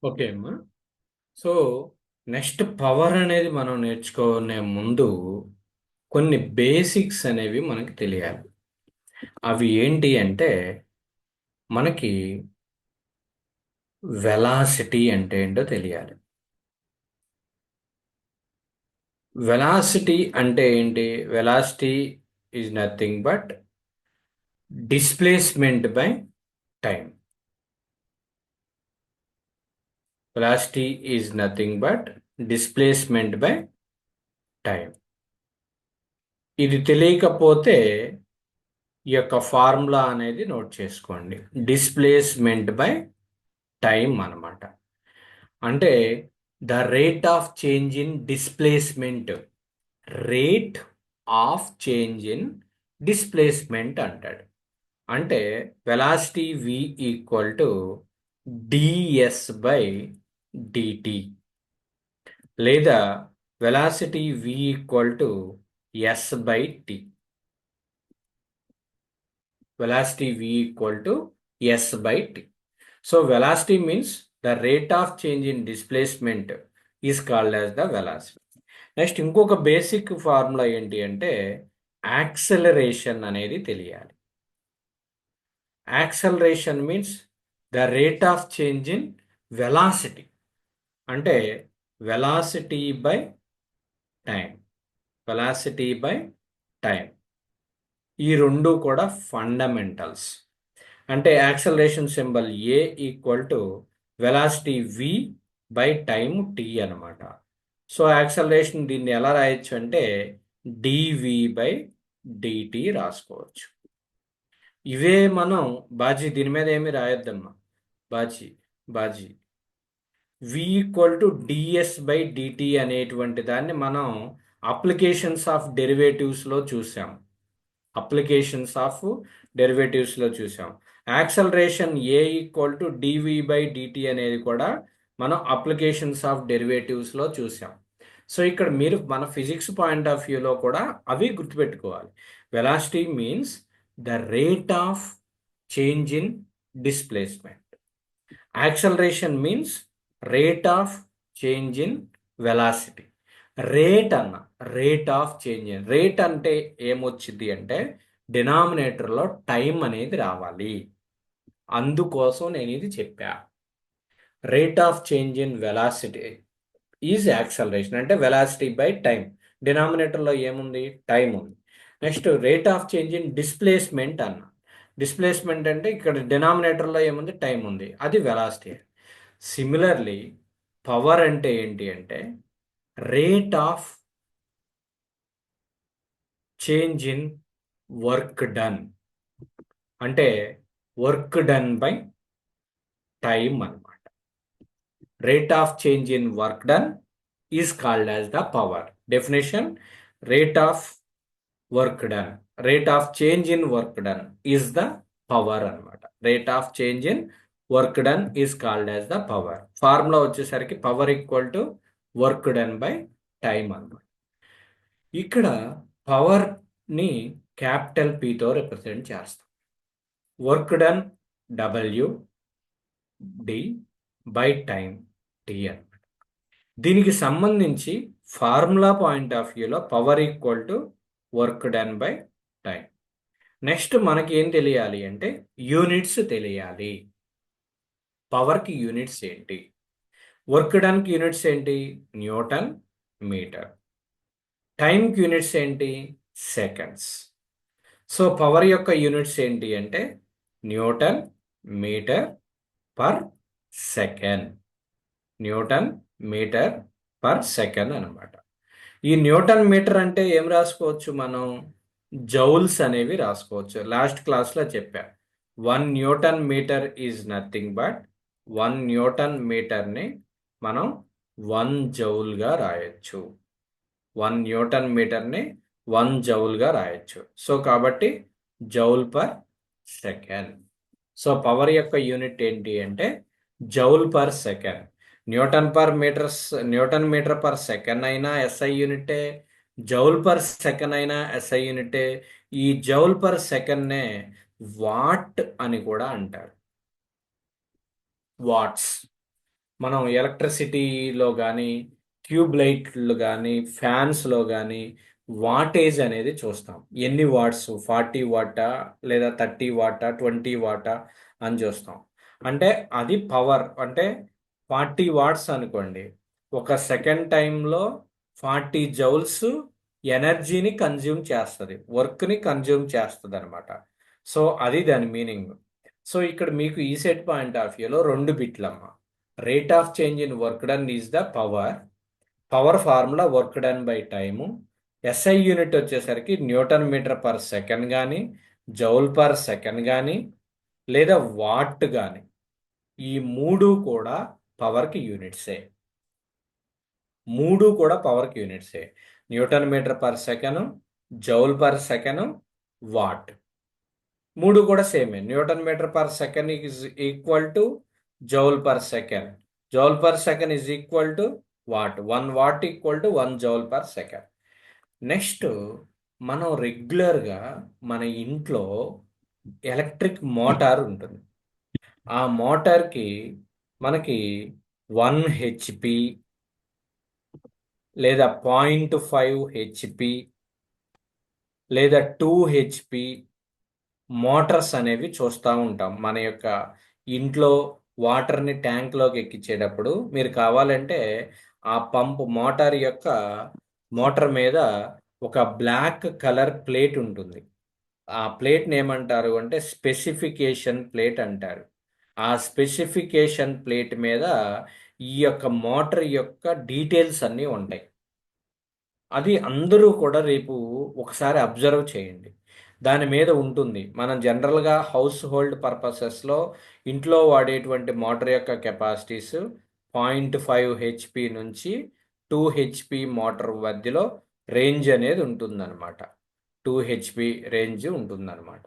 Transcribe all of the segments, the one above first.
Okay అమ్మా. So next power అనేది మనం నేర్చుకునే ముందు కొన్ని బేసిక్స్ అనేవి మనకి తెలియాలి. అవి ఏంటి అంటే మనకి వెలాసిటీ అంటే ఏంటో తెలియాలి. వెలాసిటీ అంటే ఏంటి? Velocity is nothing but displacement by time. Velocity is nothing but displacement by time. ఇది తెలియకపోతే ఈ యొక్క ఫార్ములా అనేది నోట్ చేసుకోండి. డిస్ప్లేస్మెంట్ బై టైం అన్నమాట. అంటే the rate of change in displacement. Rate of change in displacement అంటాడు. అంటే velocity v equal to ds by dt, లేదా velocity v equal to s by t. velocity v equal to s by t. So velocity means the rate of change in displacement is called as the velocity. Next ఇంకొక basic formula ఏంటి అంటే acceleration అనేది తెలియాలి. Acceleration means the rate of change in velocity. అంటే velocity by time. Velocity by time, ఈ రెండు కూడా fundamentals. అంటే acceleration symbol A equal to velocity V by time T అనమాట. సో యాక్సలరేషన్ దీన్ని ఎలా రాయొచ్చు అంటే డివి బై డిటి రాసుకోవచ్చు. ఇవే మనం బాజీ దీని మీద ఏమి రాయొద్దమ్మా. బాజీ V equal to ds by dt అనేటువంటి దాన్ని మనం అప్లికేషన్స్ ఆఫ్ డెరివేటివ్స్లో చూసాం. చూసాం. Acceleration A equal to dv by dt అనేది కూడా మనం అప్లికేషన్స్ ఆఫ్ డెరివేటివ్స్లో చూసాం. సో ఇక్కడ మీరు మన ఫిజిక్స్ పాయింట్ ఆఫ్ వ్యూలో కూడా అవి గుర్తుపెట్టుకోవాలి. Velocity means the rate of change in displacement. Acceleration means rate of change in velocity. Rate of change in, rate అంటే ఏమొచ్చింది అంటే డినామినేటర్లో టైం అనేది రావాలి. అందుకోసం నేను ఇది చెప్పా. Rate of change in velocity is acceleration. అంటే వెలాసిటీ బై టైం. డినామినేటర్లో ఏముంది? టైం ఉంది. Next rate of change in displacement అన్న. డిస్ప్లేస్మెంట్ అంటే ఇక్కడ డినామినేటర్లో ఏముంది? టైం ఉంది, అది వెలాసిటీ. సిమిలర్లీ పవర్ అంటే ఏంటి అంటే rate of change in work done. అంటే వర్క్ డన్ బై టైం అన్నమాట. Rate of change in work done is called as the power. Definition: rate of work done, rate of change in work done is the power అనమాట. Rate of change in work done is called as the power. Formula వచ్చేసరికి power equal to work done by time అనమాట. ఇక్కడ పవర్ని capital పితో represent చేస్తాం. Work done W D by time T అనమాట. దీనికి సంబంధించి ఫార్ములా పాయింట్ ఆఫ్ వ్యూలో power equal to work done by time. Next మనకి ఏం తెలియాలి అంటే యూనిట్స్ తెలియాలి. పవర్కి యూనిట్స్ ఏంటి? వర్క్ డన్కి యూనిట్స్ ఏంటి? Newton metre. టైంకి యూనిట్స్ ఏంటి? సెకండ్స్. సో పవర్ యొక్క యూనిట్స్ ఏంటి అంటే newton metre per second. Newton metre per second అనమాట. ఈ న్యూటన్ మీటర్ అంటే ఏం రాసుకోవచ్చు మనం? జౌల్స్ అనేవి రాసుకోవచ్చు. లాస్ట్ క్లాస్లో చెప్పా. 1 newton meter is nothing but 1 newton మీటర్ని మనం 1 జౌల్గా రాయొచ్చు. 1 న్యూటన్ మీటర్ని 1 జౌల్గా రాయొచ్చు. సో కాబట్టి joule per second. So power యొక్క యూనిట్ ఏంటి అంటే joule per second. Newton metre per second అయినా ఎస్ఐ యూనిటే, జౌల్ పర్ సెకండ్ అయినా ఎస్ఐ యూనిటే. ఈ జౌల్ పర్ సెకండ్నే వాట్ అని కూడా అంటారు. వాట్స్. మనం ఎలక్ట్రిసిటీలో కానీ ట్యూబ్ లైట్లు కానీ ఫ్యాన్స్లో కానీ వాటేజ్ అనేది చూస్తాం. ఎన్ని వాట్స్, 40 వాటా లేదా 30 వాటా 20 వాటా అని చూస్తాం. అంటే అది పవర్. అంటే 40 వాట్స్ అనుకోండి, ఒక సెకండ్ టైంలో 40 జౌల్స్ ఎనర్జీని కన్జ్యూమ్ చేస్తుంది, వర్క్ని కన్జ్యూమ్ చేస్తుంది అనమాట. సో అది దాని మీనింగ్. సో ఇక్కడ మీకు ఈ సెట్ పాయింట్ ఆఫ్ వ్యూలో 2 బిట్లమ్మా. Rate of change in work done is the power formula work done by time. SI unit వచ్చేసరికి న్యూటన్ మీటర్ పర్ సెకండ్ కానీ, జౌల్ పర్ సెకండ్ కానీ, లేదా వాట్ కానీ, ఈ మూడు కూడా పవర్కి యూనిట్సే. Newton metre per second, joule per second, watt, మూడు కూడా సేమే. Newton metre per second is equal to joule per second. Joule per second is equal to watt. 1 watt equal to 1 joule per second. Next, మనం రెగ్యులర్గా మన ఇంట్లో electric motor ఉంటుంది. ఆ మోటార్కి మనకి 1 హెచ్పి లేదా 0.5 హెచ్పి లేదా 2 హెచ్పి మోటార్స్ అనేవి చూస్తూ ఉంటాం. మన యొక్క ఇంట్లో వాటర్ని ట్యాంక్లోకి ఎక్కించేటప్పుడు మీరు కావాలంటే ఆ పంప్ మోటార్ మీద ఒక బ్లాక్ కలర్ ప్లేట్ ఉంటుంది. ఆ ప్లేట్ని ఏమంటారు అంటే స్పెసిఫికేషన్ ప్లేట్ అంటారు. ఆ స్పెసిఫికేషన్ ప్లేట్ మీద ఈ యొక్క మోటార్ యొక్క డీటెయిల్స్ అన్నీ ఉంటాయి. అది అందరూ కూడా రేపు ఒకసారి అబ్జర్వ్ చేయండి. దాని మీద ఉంటుంది. మనం జనరల్గా హౌస్ హోల్డ్ పర్పసెస్లో ఇంట్లో వాడేటువంటి మోటార్ యొక్క కెపాసిటీస్ 0.5 హెచ్పి నుంచి 2 హెచ్పి మోటార్ మధ్యలో రేంజ్ అనేది ఉంటుందన్నమాట. 2 హెచ్పి రేంజ్ ఉంటుందన్నమాట.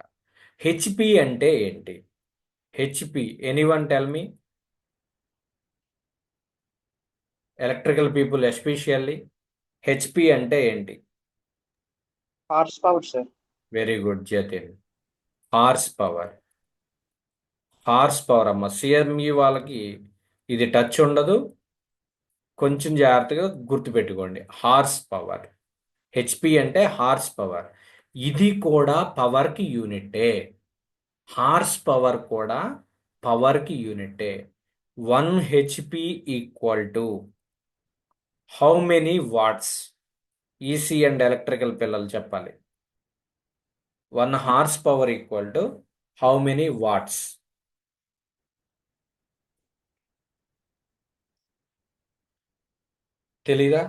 హెచ్పి అంటే ఏంటి? HP, anyone tell me? Electrical people especially, HP అంటే ఏంటి? Horse power sir. Very good Jatin. Horse power అమ్మ. సిఎంఈ వాళ్ళకి ఇది టచ్ ఉండదు, కొంచెం జాగ్రత్తగా గుర్తుపెట్టుకోండి. హార్స్ పవర్, హెచ్పి అంటే హార్స్ పవర్. ఇది కూడా పవర్కి యూనిటే. హార్స్ పవర్ కూడా పవర్కి యూనిటే. 1 HP equal to how many watts? EC and electrical పిల్లలు చెప్పాలి. 1 horse power equal to how many watts? తెలీదా?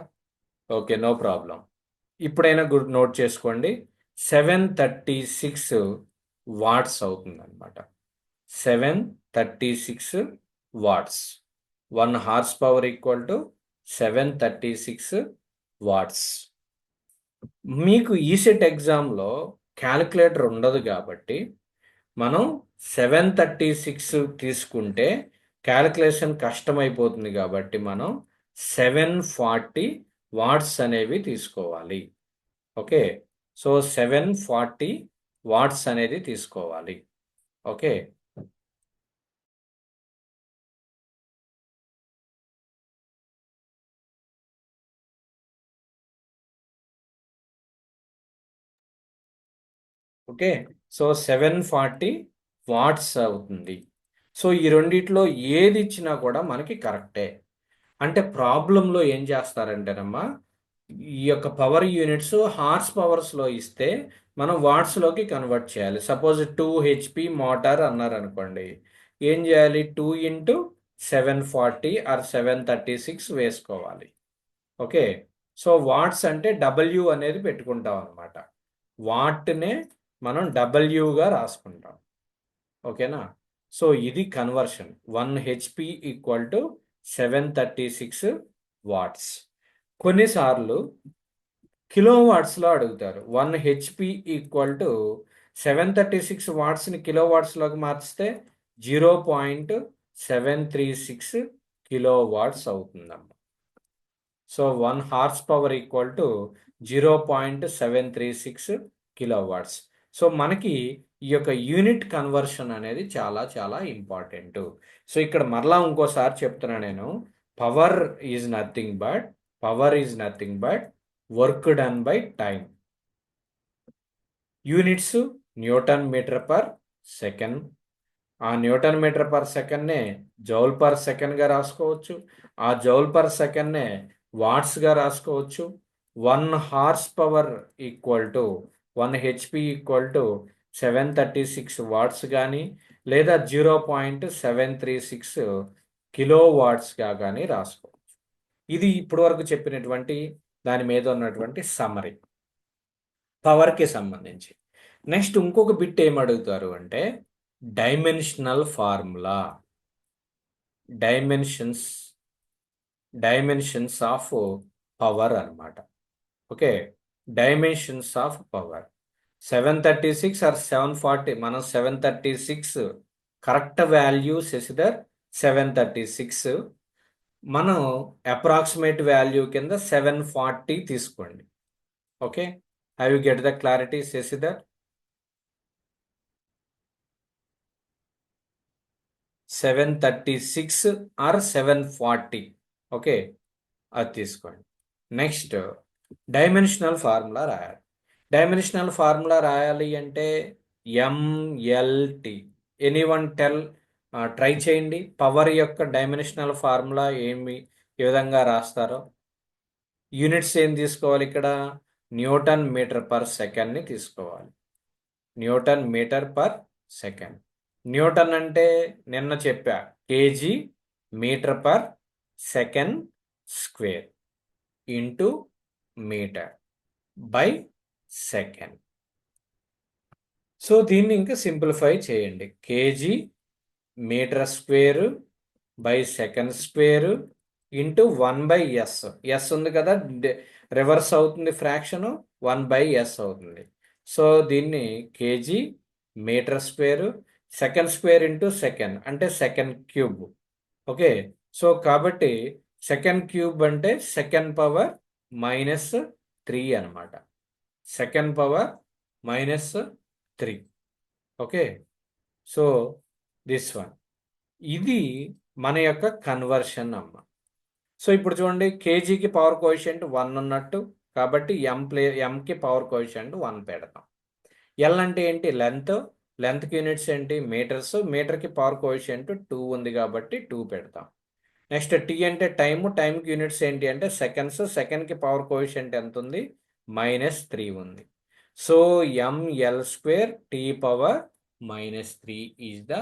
Okay, no problem. ఇప్పుడైనా నోట్ చేసుకోండి. 736 వాట్స్ అవుతుందన్నమాట. 736 watts. 1 horse power equal to 736 watts. మీకు ఈసెట్ ఎగ్జామ్లో క్యాలిక్యులేటర్ ఉండదు కాబట్టి మనం 736 తీసుకుంటే క్యాలిక్యులేషన్ కష్టమైపోతుంది కాబట్టి మనం 740 వాట్స్ అనేవి తీసుకోవాలి. ఓకే, సో 740 వాట్స్ అనేది తీసుకోవాలి. Okay, okay. సో 740 వాట్స్ అవుతుంది. సో ఈ రెండిట్లో ఏది ఇచ్చినా కూడా మనకి కరెక్టే. అంటే ప్రాబ్లంలో ఏం చేస్తారంటేనమ్మా, ఈ యొక్క పవర్ యూనిట్స్ హార్స్ పవర్స్లో ఇస్తే మనం వాట్స్లోకి కన్వర్ట్ చేయాలి. సపోజ్ 2 హెచ్పి మోటార్ అన్నారు అనుకోండి, ఏం చేయాలి? 2 ఇంటూ 740 ఆర్ 736 వేసుకోవాలి. ఓకే, సో వాట్స్ అంటే డబ్ల్యూ అనేది పెట్టుకుంటాం అనమాట. వాట్నే మనం డబ్ల్యూగా రాసుకుంటాం. ఓకేనా? సో ఇది conversion. 1 HP equal to 736 watts. కొన్నిసార్లు కిలో వాట్స్లో అడుగుతారు. 1 హెచ్పి ఈక్వల్ టు 736 వాట్స్ని కిలో వాట్స్లోకి మార్చితే 0.736 కిలో వాట్స్ అవుతుందమ్మా. So 1 horse power equal to 0.736 kilo watts. So మనకి ఈ యొక్క యూనిట్ కన్వర్షన్ అనేది చాలా చాలా ఇంపార్టెంట్. సో ఇక్కడ మరలా ఇంకోసారి చెప్తున్నా నేను, power is nothing but work done by time. Units newton metre per second. ఆ న్యూటన్ మీటర్ పర్ సెకండ్నే జౌల్ పర్ సెకండ్గా రాసుకోవచ్చు. ఆ జౌల్ పర్ సెకండ్నే వాట్స్గా రాసుకోవచ్చు. 1 horse power equal to 1 HP equal to 736 watts కానీ లేదా 0.736 కిలో వాట్స్గా కానీ రాసుకోవచ్చు. ఇది ఇప్పటివరకు చెప్పినటువంటి దాని మీద ఉన్నటువంటి సమ్మరీ పవర్కి సంబంధించి. నెక్స్ట్ ఇంకొక బిట్ ఏం అడుగుతారు అంటే dimensional formula, dimensions of power అన్నమాట. Okay, dimensions of power 736 or 740. మనం 736 కరెక్ట్ వాల్యూ శశిధర్ 736. మనం అప్రాక్సిమేట్ వాల్యూ కింద 740 తీసుకోండి. Okay, have you get the clarity Shashidhar? 736 or 740. Okay, అది తీసుకోండి. నెక్స్ట్ డైమెన్షనల్ ఫార్ములా రాయాలి. డైమెన్షనల్ ఫార్ములా రాయాలి అంటే ఎంఎల్టి. Anyone tell? ట్రై చేయండి. పవర్ యొక్క డైమెన్షనల్ ఫార్ములా ఏ విధంగా రాస్తారో. యూనిట్స్ ఏం తీసుకోవాలి ఇక్కడ? న్యూటన్ మీటర్ పర్ సెకండ్ని తీసుకోవాలి. Newton metre per second. Newton అంటే నిన్న చెప్పా, KG metre per second square into metre by second. So దీన్ని ఇంకా సింప్లిఫై చేయండి. KG metre square by second square into 1/s. S ఉంది కదా, రివర్స్ అవుతుంది ఫ్రాక్షన్, 1/s అవుతుంది. సో దీన్ని KG metre square second square into second అంటే second cube. Okay, so కాబట్టి సెకండ్ క్యూబ్ అంటే సెకండ్ పవర్ -3 అనమాట. Second power -3. Okay, so this one. ఇది మన యొక్క కన్వర్షన్ అమ్మ. సో ఇప్పుడు చూడండి, కేజీకి పవర్ కోఎఫిషియంట్ 1 ఉన్నట్టు, కాబట్టి ఎంకి పవర్ కోఎఫిషియంట్ 1 పెడతాం. ఎల్ అంటే ఏంటి? లెంత్కి యూనిట్స్ ఏంటి? మీటర్స్. మీటర్కి పవర్ కోఎఫిషియంట్ 2 ఉంది కాబట్టి 2 పెడతాం. నెక్స్ట్ టీ అంటే టైంకి యూనిట్స్ ఏంటి అంటే సెకండ్స్. సెకండ్కి పవర్ కోఎఫిషియంట్ ఎంత ఉంది? -3 ఉంది. So ml² t power -3 is the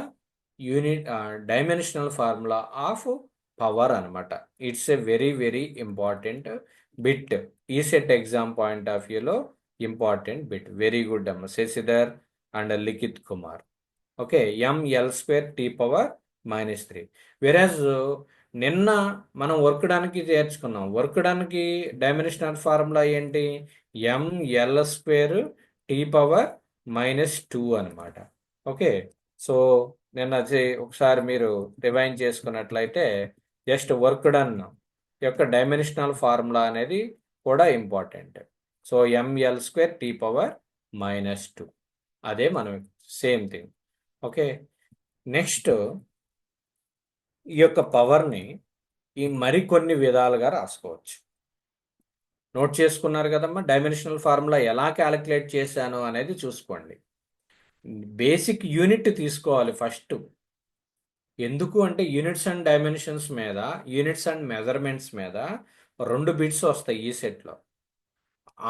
unit dimensional formula of power అనమాట. It's a very very important bit. ఈ సెట్ ఎగ్జామ్ పాయింట్ ఆఫ్ వ్యూలో ఇంపార్టెంట్ బిట్. వెరీ గుడ్ అమ్మ Shashidhar and Likhit Kumar. Okay, ml² t power -3. వెరాజ్ నిన్న మనం వర్క్ డానికి చేర్చుకున్నాం. Work డానికి డైమెన్షనల్ ఫార్ములా ఏంటి? ml² t పవర్ -2 అనమాట. ఓకే, సో నిన్న ఒకసారి మీరు రివైండ్ చేసుకున్నట్లయితే జస్ట్ వర్క్ డన్ యొక్క డైమెన్షనల్ ఫార్ములా అనేది కూడా important. So ml² t power -2, అదే మనం సేమ్ థింగ్. ఓకే, నెక్స్ట్ ఈ యొక్క పవర్ని ఈ మరికొన్ని విధాలుగా రాసుకోవచ్చు. నోట్ చేసుకున్నారు కదమ్మా? డైమెన్షనల్ ఫార్ములా ఎలా క్యాలిక్యులేట్ చేశాను అనేది చూసుకోండి. బేసిక్ యూనిట్ తీసుకోవాలి ఫస్ట్. ఎందుకు అంటే యూనిట్స్ అండ్ డైమెన్షన్స్ మీద, యూనిట్స్ అండ్ మెజర్మెంట్స్ మీద 2 బిట్స్ వస్తాయి ఈ సెట్లో.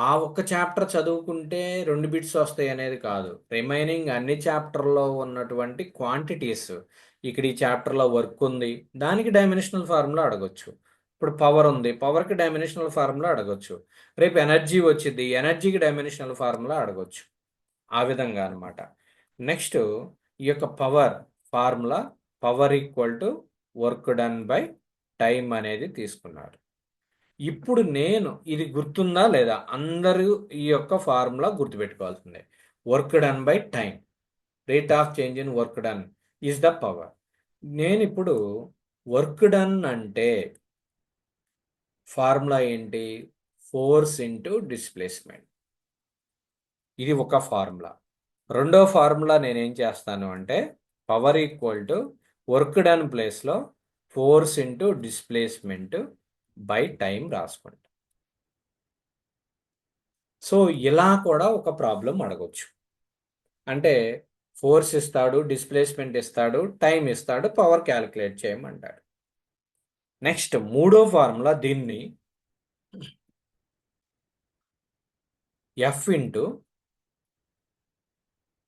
ఆ ఒక్క చాప్టర్ చదువుకుంటే 2 బిట్స్ వస్తాయి అనేది కాదు. రిమైనింగ్ అన్ని చాప్టర్లో ఉన్నటువంటి క్వాంటిటీస్, ఇక్కడ ఈ చాప్టర్లో వర్క్ ఉంది, దానికి డైమెన్షనల్ ఫార్ములా అడగొచ్చు. ఇప్పుడు పవర్ ఉంది, పవర్కి డైమెన్షనల్ ఫార్ములా అడగొచ్చు. రేపు ఎనర్జీ వచ్చింది, ఎనర్జీకి డైమెన్షనల్ ఫార్ములా అడగొచ్చు. ఆ విధంగా అనమాట. నెక్స్ట్ ఈ యొక్క power formula, power equal to work done by time అనేది తీసుకున్నారు. ఇప్పుడు నేను ఇది గుర్తుందా లేదా? అందరూ ఈ యొక్క ఫార్ములా గుర్తుపెట్టుకోవాల్సిందే. Work done by time, rate of change in work done is the power. నేను ఇప్పుడు వర్క్ డన్ అంటే ఫార్ములా ఏంటి? Force into displacement. ఇది ఒక ఫార్ములా. రెండో ఫార్ములా నేనేం చేస్తాను అంటే power equal to work done ప్లేస్లో force into displacement by time రాసుకుంటా. సో ఇలా కూడా ఒక ప్రాబ్లం అడగొచ్చు. అంటే ఫోర్స్ ఇస్తాడు, డిస్ప్లేస్మెంట్ ఇస్తాడు, టైం ఇస్తాడు, పవర్ క్యాలిక్యులేట్ చేయమంటాడు. నెక్స్ట్ మూడో ఫార్ములా దీన్ని F into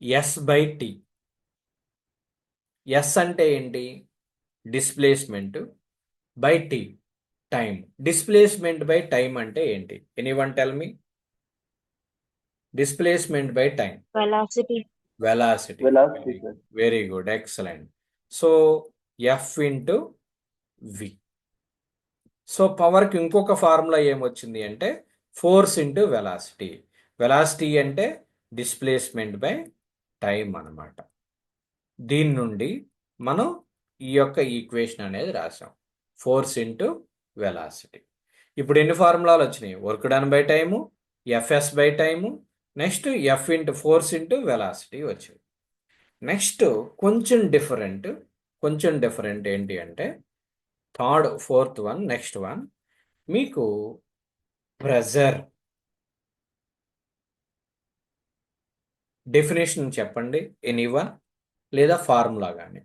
S by T. S అంటే ఏంటి? Displacement by T, time. Displacement by time అంటే ఏంటి? Anyone tell me? Displacement by time. Velocity. Velocity. Velocity, sir. Very good, excellent. So F into V. So పవర్కి ఇంకొక formula ఏమొచ్చింది అంటే force into velocity. Velocity అంటే displacement by time అన్నమాట. దీని నుండి మనం ఈ యొక్క ఈక్వేషన్ అనేది రాసాం, ఫోర్స్ ఇంటూ వెలాసిటీ. ఇప్పుడు ఎన్ని ఫార్ములాలు వచ్చినాయి? Work done by time, FS by time, next F into force into velocity వచ్చింది. నెక్స్ట్ కొంచెం డిఫరెంట్ ఏంటి అంటే ఫోర్త్ వన్, నెక్స్ట్ వన్ మీకు ప్రెజర్ డెఫినేషన్ చెప్పండి ఎనీవన్, లేదా ఫార్ములా కానీ.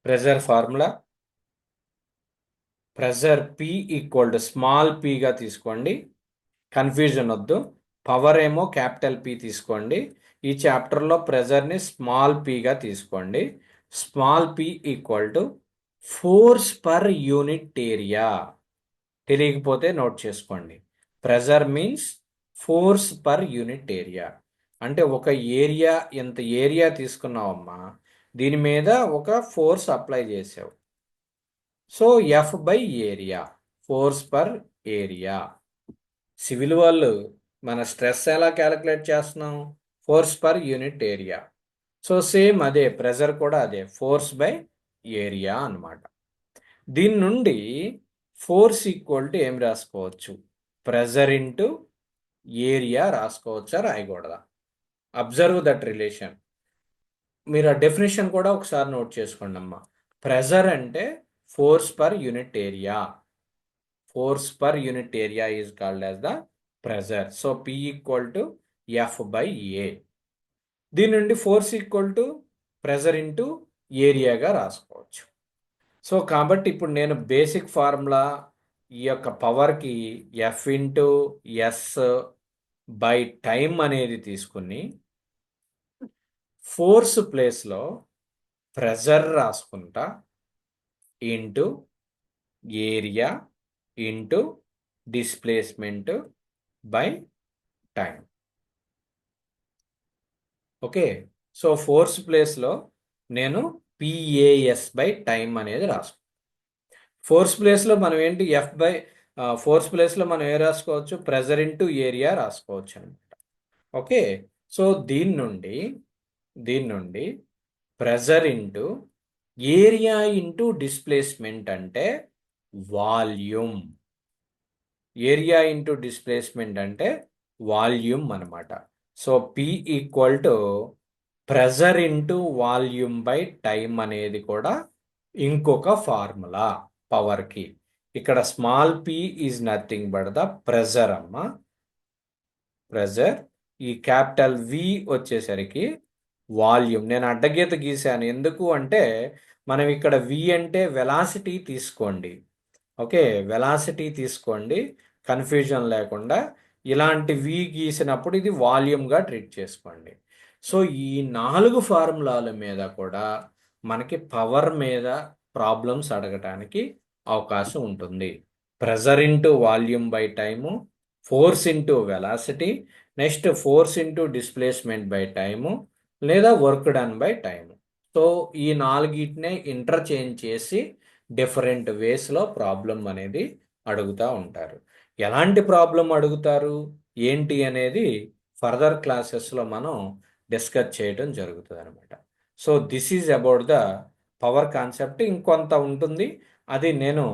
Pressure formula, pressure P equal to small పిగా తీసుకోండి, కన్ఫ్యూజన్ వద్దు. పవర్ ఏమో క్యాపిటల్ పి తీసుకోండి. ఈ చాప్టర్లో ప్రెజర్ని స్మాల్ పిగా తీసుకోండి. Small P equal to force per unit area. తెలియకపోతే నోట్ చేసుకోండి. Pressure means force per unit area. అంటే ఒక ఏరియా, ఎంత ఏరియా తీసుకున్నావమ్మా, దీని మీద ఒక ఫోర్స్ అప్లై చేసావు. So F by area, force per area. Civil వాళ్ళు మన స్ట్రెస్ ఎలా క్యాలిక్యులేట్ చేస్తున్నాం? Force per unit area. So same అదే ప్రెజర్ కూడా అదే, ఫోర్స్ బై ఏరియా అన్నమాట. దీని నుండి ఫోర్స్ ఈక్వల్ టు ఏం రాసుకోవచ్చు? ప్రెజర్ ఇంటూ ఏరియా రాసుకోవచ్చా, రాయకూడదా? Observe that relation. మీరు ఆ డెఫినేషన్ కూడా ఒకసారి నోట్ చేసుకోండి అమ్మా. ప్రెజర్ అంటే force per unit area. Force per unit area is called as the pressure. So P equal to F by A. దీని నుండి force equal to pressure into ఏరియాగా రాసుకోవచ్చు. సో కాబట్టి ఇప్పుడు నేను బేసిక్ ఫార్ములా ఈ యొక్క పవర్కి F into S by time అనేది తీసుకుని ఫోర్స్ ప్లేస్లో ప్రెజర్ రాసుకుంటా, into area into displacement by time. Okay, so force ప్లేస్లో నేను పిఏఎస్ బై టైం అనేది రాసుకుంటాను. ఫోర్స్ ప్లేస్లో మనం ఏంటి, ఫోర్స్ ప్లేస్లో మనం ఏ రాసుకోవచ్చు? ప్రెజర్ ఇంటూ ఏరియా రాసుకోవచ్చు అనమాట. ఓకే, సో దీని నుండి pressure into area into displacement అంటే వాల్యూమ్. ఏరియా ఇంటూ డిస్ప్లేస్మెంట్ అంటే వాల్యూమ్ అనమాట. So P equal to pressure into volume by time అనేది కూడా ఇంకొక ఫార్ములా పవర్కి. ఇక్కడ small P is nothing but the pressure అమ్మ. ప్రెజర్. ఈ క్యాపిటల్ వి వచ్చేసరికి వాల్యూమ్. నేను అడ్డగీత గీశాను ఎందుకు అంటే మనం ఇక్కడ వి అంటే వెలాసిటీ తీసుకోండి. ఓకే, వెలాసిటీ తీసుకోండి, కన్ఫ్యూజన్ లేకుండా. ఇలాంటి వి గీసినప్పుడు ఇది వాల్యూమ్గా ట్రీట్ చేసుకోండి. సో ఈ 4 ఫార్ములాల మీద కూడా మనకి పవర్ మీద ప్రాబ్లమ్స్ అడగటానికి అవకాశం ఉంటుంది. Pressure into volume by time, force into velocity, next force into displacement by time, లేదా work done by time. So ఈ 4టినే ఇంటర్చేంజ్ చేసి డిఫరెంట్ వేస్లో ప్రాబ్లం అనేది అడుగుతూ ఉంటారు. ఎలాంటి ప్రాబ్లం అడుగుతారు ఏంటి అనేది ఫర్దర్ క్లాసెస్లో మనం డిస్కస్ చేయడం జరుగుతుంది అనమాట. So this is about the power concept. ఇంకొంత ఉంటుంది, అది నేను